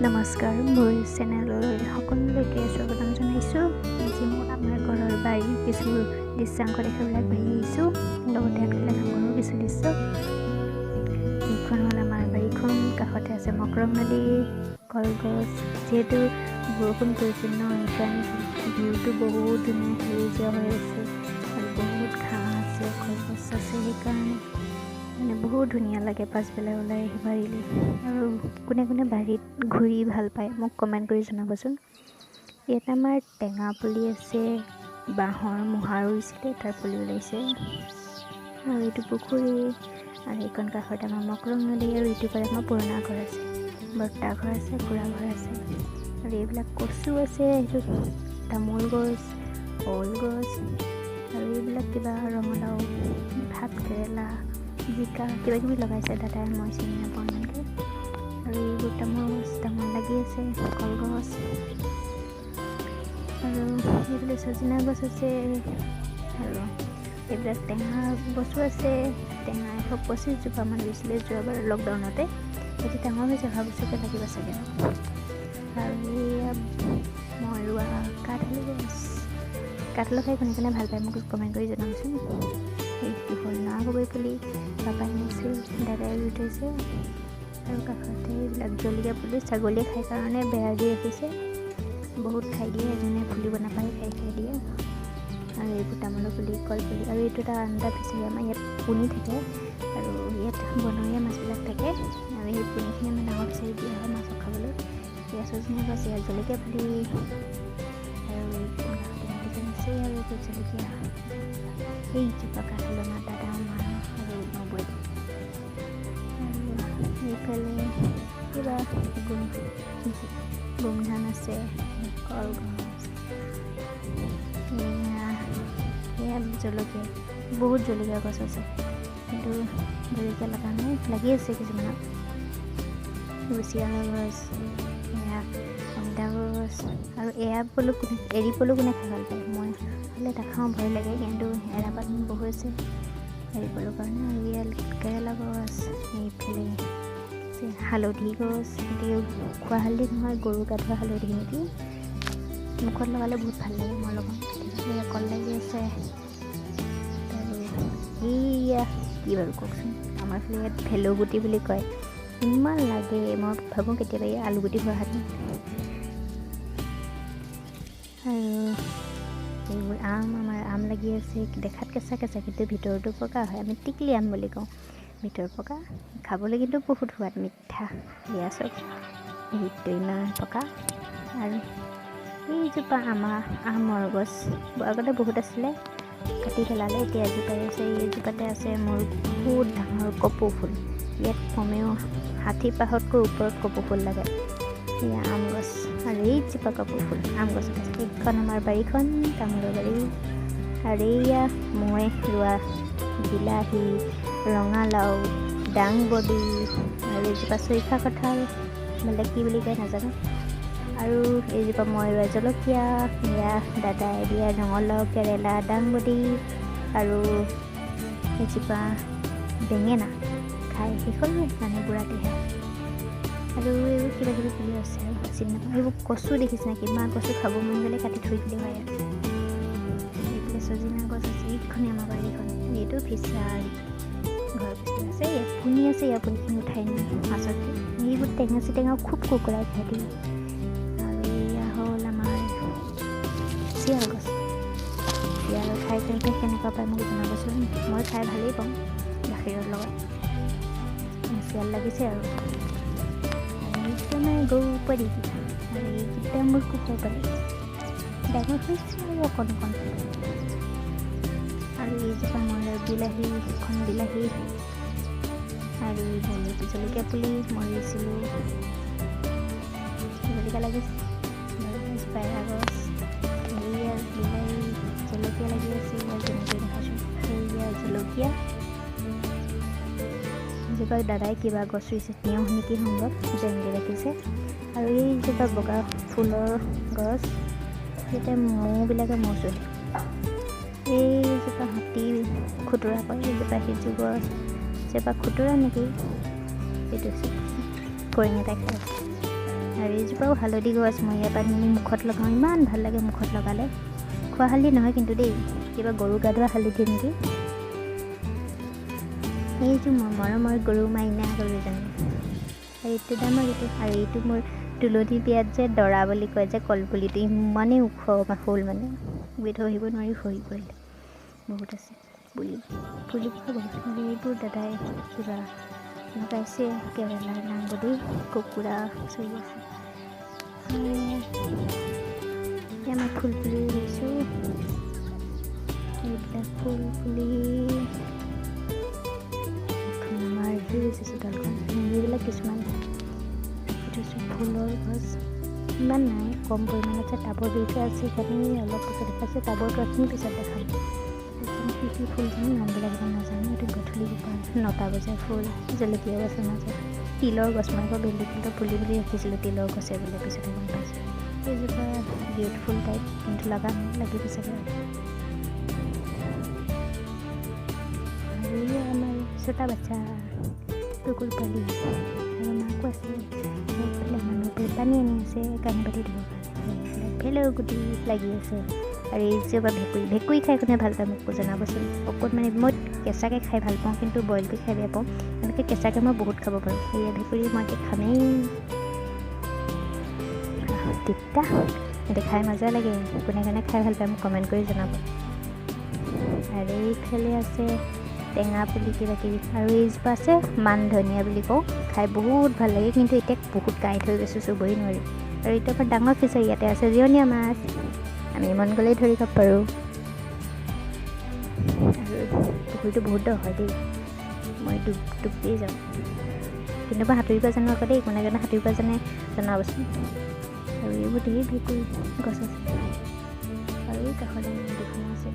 নমস্কাৰ, মোৰ চেনেললৈ সকলোকে স্বাগতম জনাইছোঁ। আজি মই আমাৰ ঘৰৰ বাৰীৰ কিছু দৃশ্যাংশ দেখাবলৈ আগবাঢ়ি আহিছোঁ। লগতে আগফালে ডাঙৰো কিছু দৃশ্য। এইখন হ'ল আমাৰ বাৰীখন। কাষতে আছে মকৰং নদী, কলগছ। যিহেতু বৰষুণ পৰিছিল ন, সেইকাৰণে ভিউটো বহুত ধুনীয়া সেউজীয়া হৈ আছে আৰু বহুত ঘাঁহ আছে, কলগছ আছে। সেইকাৰণে মানে বহুত ধুনীয়া লাগে পাছবেলা ওলাই আহি বাৰীলৈ। আৰু কোনে কোনে বাৰীত ঘূৰি ভাল পায় মোক কমেণ্ট কৰি জনাবচোন। ইয়াত আমাৰ টেঙা পুলি আছে, বাঁহৰ মুঢ়া ৰুইছিলে, তাৰ পুলি ওলাইছে। আৰু এইটো পুখুৰী, আৰু এইখন কাষত আমাৰ মকৰং নদী, আৰু ইটো পাৰে আমাৰ পুৰণা ঘৰ আছে, বৰ্তা ঘৰ আছে, খুৰা ঘৰ আছে। আৰু এইবিলাক কচু আছে, সেইটো তামোল গছ, কল গছ, আৰু এইবিলাক কিবা ৰঙালাও, ভাত কেৰেলা, জিকা কিবা কিবি লগাইছে দাদাই, মই চিনি নাপাওঁ ইমানকৈ। আৰু এইবোৰ তামোল লাগি আছে, কলগছ, আৰু এইবিলাক চজিনা গছ আছে, আৰু এইবিলাক টেঙা গছো আছে। টেঙা 125 জোপামান ৰুইছিলে যোৱাবাৰ লকডাউনতে। সেইটো ডাঙৰ হৈছে, অহা বছৰকৈ লাগিব চাগে। আৰু এয়া মই ৰোৱা কাঠআলু গছ। কাঠআলু খাই কোনে কোনে ভাল পায় মোক কমেণ্ট কৰি জনাবচোন। এইটো হ'ল নাহবগৈ পুলি, পাপাই আনিছিল, দাদাই ৰুই থৈছে। আৰু কাষতে এইবিলাক জলকীয়া পুলি, ছাগলীয়ে খাই কাৰণে বেৰা দি ৰাখিছে। বহুত খাই দিয়ে, এজনে ফুলিব নাপায়, খাই দিয়ে। আৰু এইবোৰ তামোলৰ পুলি, কল পুলি। আৰু এইটো এটা আন্দা ফিচাৰী, আমাৰ ইয়াত পুনি থাকে, আৰু ইয়াত বনৰীয়া মাছবিলাক থাকে। আৰু সেই পুনিখিনি আমাৰ ডাঙৰ ফিচাৰী দিয়া হয় মাছক খাবলৈ। ইয়াত চজিনা গছ, ইয়াত জলকীয়া পুলি, আৰু আছে, আৰু এইটো জলকীয়া। এইজোপা কাঠআলু আমাৰ দাদা, মা আৰু নবৈ। এইফালে কিবা গোমধান আছে, কলগছ, এয়া জলকীয়া, বহুত জলকীয়া গছ আছে, কিন্তু জলকীয়া লগা নাই, লাগি আছে কিছুমানত। ৰুচিয়ালৰ গছ, এয়া অমিতা গছ, আৰু এৰা পলু, এৰী পলু কোনে খাই ভাল পায়? মই হ'লে নাখাওঁ, ভয় লাগে, কিন্তু এৰাপাত বহুত আছে এৰী পলুৰ কাৰণে। আৰু ইয়াত কেৰেলা গছ, এইফালে হালধি গছ, সেইটো খোৱা হালধি নহয়, গৰু গা ধোৱা হালধি নেকি, মুখত লগালে বহুত ভাল লাগে, মই লগাওঁ। এয়া কল লাগি আছে। আৰু এইয়া কি বাৰু কওকচোন, আমাৰ ফালে ইয়াত ভেলুগুটি বুলি কয়, ইমান লাগে, মই ভাবোঁ কেতিয়াবা এই আলুগুটি হোৱা হাত। আৰু এইবোৰ আমাৰ আম লাগি আছে, দেখাত কেঁচা কেঁচা, কিন্তু ভিতৰতো পকা হয়, আমি টিকলি আম বুলি কওঁ। ভিতৰ পকা, খাবলৈ কিন্তু বহুত সোৱাদ, মিঠা। এয়া চব সেইটো ইমান পকা। আৰু এইজোপা আমৰ গছ, আগতে বহুত আছিলে, কাটি পেলালে, এতিয়া এজোপাই আছে। এইজোপাতে আছে মোৰ বহুত ডাঙৰ কপৌ ফুল। ইয়াত কমেও 60-65তকৈ ওপৰত কপৌ ফুল লাগে। এয়া আম গছ, আৰু এইজোপা কপৌ ফুল, আম গছ আছে। এইখন আমাৰ বাৰীখন, তামোলৰ বাৰী। আৰু এইয়া মই ৰোৱা বিলাহী, ৰঙালাও, দাংবডি, আৰু এইজোপা চৈখা কঁঠাল, বেলেগ কি বুলি কয় নাজানো। আৰু এইজোপা মই ৰোৱা জলকীয়া, এয়া দাদাই দিয়া ৰঙালাও, কেৰেলা, দাংবডি, আৰু এইজোপা বেঙেনা, খাই শেষ হ'ল মানে বুঢ়াটিহে। আৰু এইবোৰ কিবা কিবি পুলি আছে, আৰু চিনি নাপাওঁ। এইবোৰ কচু দেখিছে কিমান কচু, খাব মন গ'লে কাটি থৈ দিলে হয়। এইফালে চজিনা গছ আছে, এইখনেই আমাৰ বাৰীখন। এইটো ফিচাৰী, ঘৰৰ পিছফালে আছে। ইয়াত পুনি আছে, ইয়াৰ পুনিখিনি উঠাই নি মাছত এইবোৰ টেঙা চিটেঙাও খুব কুকুৰাই খাই দিয়ে। আৰু এয়া হ'ল আমাৰ চিয়াল গছ। চিয়াল খাই কেনেকুৱা পায় মোক জনাবচোন। মই খাই ভালেই পাওঁ গাখীৰৰ লগত। চিয়াল লাগিছে। আৰু এইটো মানে গৰু পোৱালি, আৰু এইকেইটা মোৰ কুকুৰ পোৱালি, ডাঙৰ হৈছে আৰু অকণ অকণ। আৰু এইজোপা মই বিলাহী, এখন বিলাহী, আৰু জলকীয়া পুলি মই ৰুইছিলোঁ, জলকীয়া লাগিছে। পায়ৰা গছ, এয়া বিলাহী, জলকীয়া লাগি আছে, ইয়াত যেনেকৈ দেখাইছোঁ। সেয়া জলকীয়া, এজোপা দাদাই কিবা গছ ৰুইছে, তেওঁ নেকি সম্ভৱ, যেনেকৈ ৰাখিছে। আৰু এইজোপা বগা ফুলৰ গছ, ইয়াতে মৌবিলাকে মৌ চুৱে। এইজোপা হাতী খুতুৰা কয়, এইজোপা সিজু গছ, এজোপা খুতুৰা নেকি, এইটো কৰিং এটাই খাই আছে। আৰু এইজোপাও হালধি গছ মই ইয়াৰ পৰা নি মুখত লগাওঁ ইমান ভাল লাগে মুখত লগালে খোৱা হালধি নহয় কিন্তু দেই কিবা গৰু গা ধোৱা হালধি নেকি এইটো মৰমৰ গৰু মাইনা গৰুজনী এইটো দামৰ এইটো আৰু এইটো মোৰ তুলসী বিয়াত যে দৰা বুলি কয় যে কলপুলিটো ইমানেই ওখ হ'ল মানে ধৰিব নোৱাৰি হৈ পৰিলে বহুত আছে বুলি ফুলি বহুত এইবোৰ দাদাই কিবা লগাইছে কেৰেলাৰ নাংগদি কুকুৰা চৰি আছে মই ফুল পুলি ৰুইছোঁ এইবিলাক ফুল পুলি আমাৰ ৰুইছোঁ চোতালখন এইবিলাক কিছুমান ফুলৰ গছ ইমান নাই কম পৰিমাণত যে টাবৰ দুইটা আছে সেইখিনি অলপ পিছত দেখাইছে টাবৰ গছখিনি পিছত দেখাম কি কি ফুল জানো নামবিলাক ইমান নাজানো এইটো গধূলি 9টা বজাৰ ফুল জলকীয়া গছ নাযায় তিলৰ গছ মই আকৌ বেলি ফুলৰ পুলি বুলি ৰাখিছিলোঁ তিলৰ গছে বোলে পিছতে গম পাইছোঁ এইজোপা বিউটিফুল টাইপ কিন্তু লগা লাগিব চাগে আৰু আমাৰ ছটা বাচ্চা কুকুৰ পালি আৰু মাকো আছে এইফালে মানুহবোৰে পানী আনি আছে কানি পাতি দিবৰ কাৰণে ফেলৰ গুটি লাগি আছে আৰু এইজোপা ভেকুৰী খাই কোনে ভাল পায় মোকো জনাবচোন অকণমান মই কেঁচাকৈ খাই ভাল পাওঁ কিন্তু বইলকৈ খাই বেয়া পাওঁ এনেকৈ কেঁচাকৈ মই বহুত খাব পাৰোঁ সেয়া ভেকুৰী মই খামেই তিতা দেখাই মজা লাগে কোনে কোনে খাই ভাল পায় মোক কমেণ্ট কৰি জনাব আৰু এইফালে আছে টেঙা পুলি কিবা কিবি আৰু এইজোপা আছে মান ধনিয়া বুলি কওঁ খাই বহুত ভাল লাগে কিন্তু এতিয়া বহুত কাঁইট হৈ গৈছোঁ চুবই নোৱাৰি আৰু এতিয়া পৰা ডাঙৰ ফিচাৰী ইয়াতে আছে জিৰণীয়া মাছ আমি মন গ'লেই ধৰি খাব পাৰোঁ আৰু পুখুৰীটো বহুত দ হয় দেই মই ডুবিয়ে যাওঁ কিন্তু মই সাঁতুৰিব জানো আকৌ দেই কোনে কোনে সাঁতুৰিব জানে জনাবচোন আৰু এইবোৰ ধেৰ ভেকুৰী গছ আছে আৰু এই কাষতে নদীখন আছে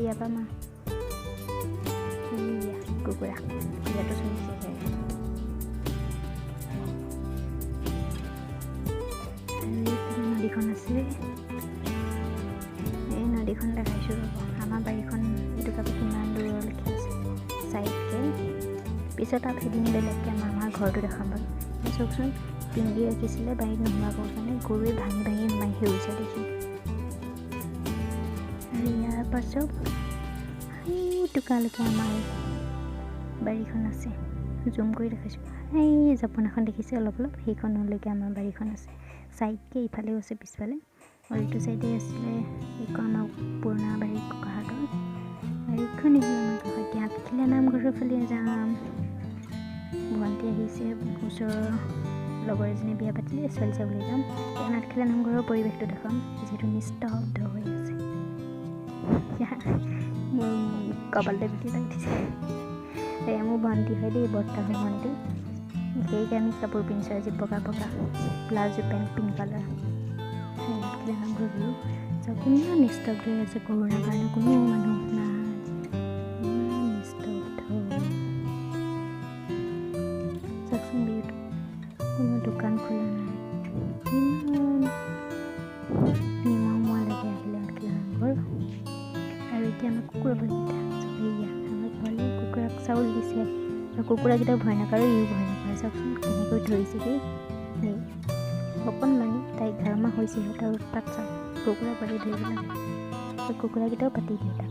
ইয়াৰ পৰা মা কুকুৰা ইয়াতো চলিছে নদীখন আছে এই নদীখন দেখাইছোঁ আমাৰ বাৰীখন এইটো কাপোৰ কিমান দূৰলৈকে আছে চাইডকৈ পিছত আৰু এদিন বেলেগকৈ আমাৰ ঘৰটো দেখাম বাৰু চাওকচোন পিন্ধি ৰাখিছিলে বাৰীত নোসোমাবৰ কাৰণে গৰুৱে ভাঙি ভাঙি সোমাই সেউজীয়া দেখি আৰু ইয়াৰ পাছত সেই টোকালৈকে আমাৰ বাৰীখন আছে জুম কৰি দেখাইছোঁ এই জাপন এখন দেখিছে অলপ অলপ সেইখনলৈকে আমাৰ বাৰীখন আছে চাইডকৈ ইফালেও আছে পিছফালে আৰু এইটো চাইডে আছিলে এইখন আমাৰ পুৰণা বাৰী ককাহঁতৰ আৰু এইখনেই হ'ল আমাৰ ককা এতিয়া আঠখিলীয়া নামঘৰৰ ফালে যাম ভণ্টি আহিছে ওচৰৰ লগৰ এজনী বিয়া পাতিলে ছোৱালী চাবলৈ যাম এতিয়া আঠখিলীয়া নামঘৰৰ পৰিৱেশটো দেখাম যিহেতু নিস্তব্ধ হৈ আছে মোৰ কপালতে গুটি লাগি উঠিছে মোৰ ভণ্টি হয় দেই বৰ্তা হয় ভণ্টি সেইকে আমি কাপোৰ পিন্ধিছোঁ আজি বগা বগা প্লাজো পেণ্ট পিংক কালাৰ নামঘৰ বিহু চব ইমান নিস্তব্ধ হৈ আছে কৰোণাৰ কাৰণে কোনো মানুহ নাই ইমান নিস্তব্ধ চাওকচোন বিহুটো কোনো দোকান খোলা নাই ইমান নিমা লাগে আহিলে আঠখিলীয়া নামঘৰ আৰু এতিয়া আমাৰ কুকুৰা পোৱালিকেইটা চবেইয়া আমাৰ পোৱালি কুকুৰাক চাউল দিছে আৰু কুকুৰাকেইটাও ভয় নকৰে ইও ভয় নকৰে চাওকচোন কেনেকৈ ধৰিছে দেই সেই অকণমানি তাই 11 মাহ হৈছেহে তাৰ উৎপাত চাওক কুকুৰা পোৱালি ধৰিব লাগে আৰু কুকুৰাকেইটাও পাতি দিয়ে তাক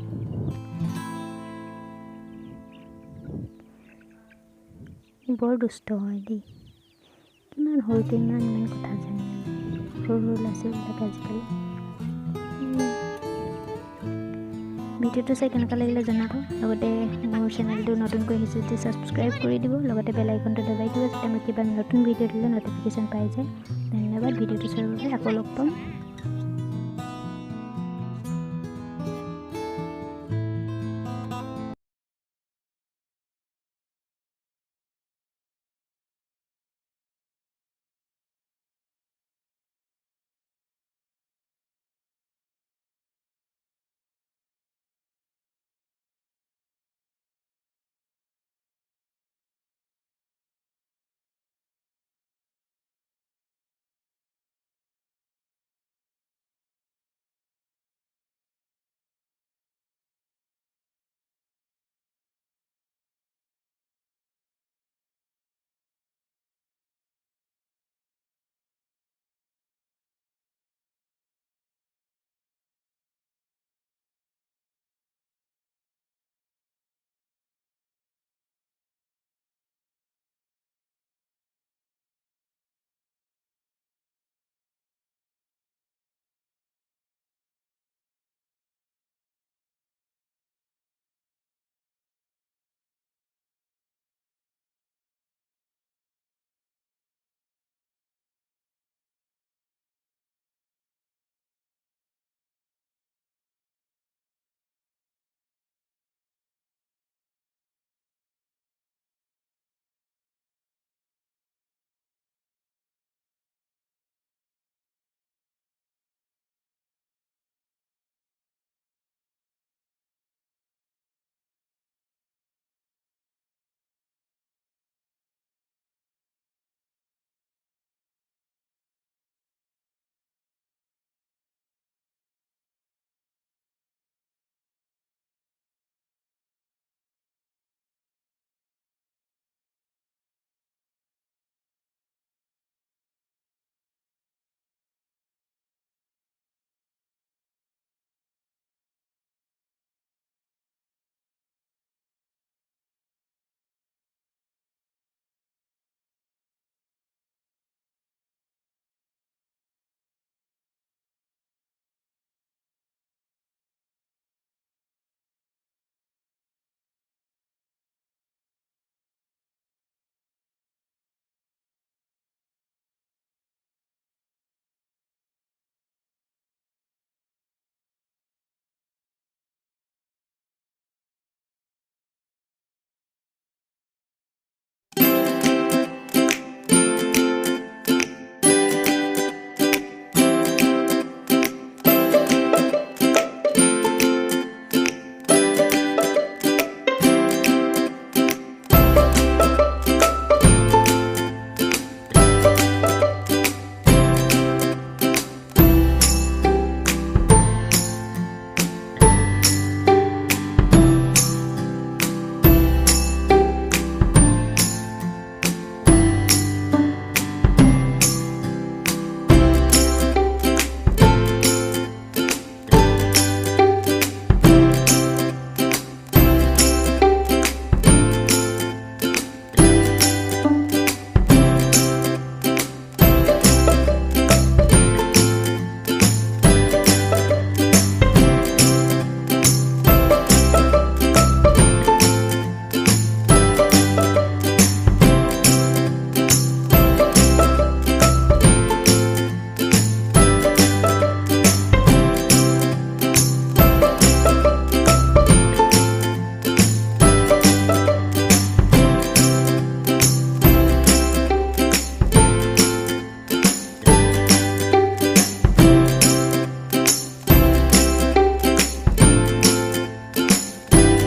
বৰ দুষ্ট হয় দেই কিমান সৰুতে ইমান কথা জানে সৰু সৰু ল'ৰা ছোৱালীবিলাকে আজিকালি ভিডিঅ'টো চাই কেনেকুৱা লাগিলে জনাব লগতে মোৰ চেনেলটো নতুনকৈ আহিছে যদি ছাবস্ক্ৰাইব কৰি দিব লগতে বেল আইকনটো দবাই দিব যাতে মই কিবা নতুন ভিডিঅ' দিলে ন'টিফিকেশ্যন পাই যায় ধন্যবাদ ভিডিঅ'টো চোৱাৰ বাবে আকৌ লগ পাম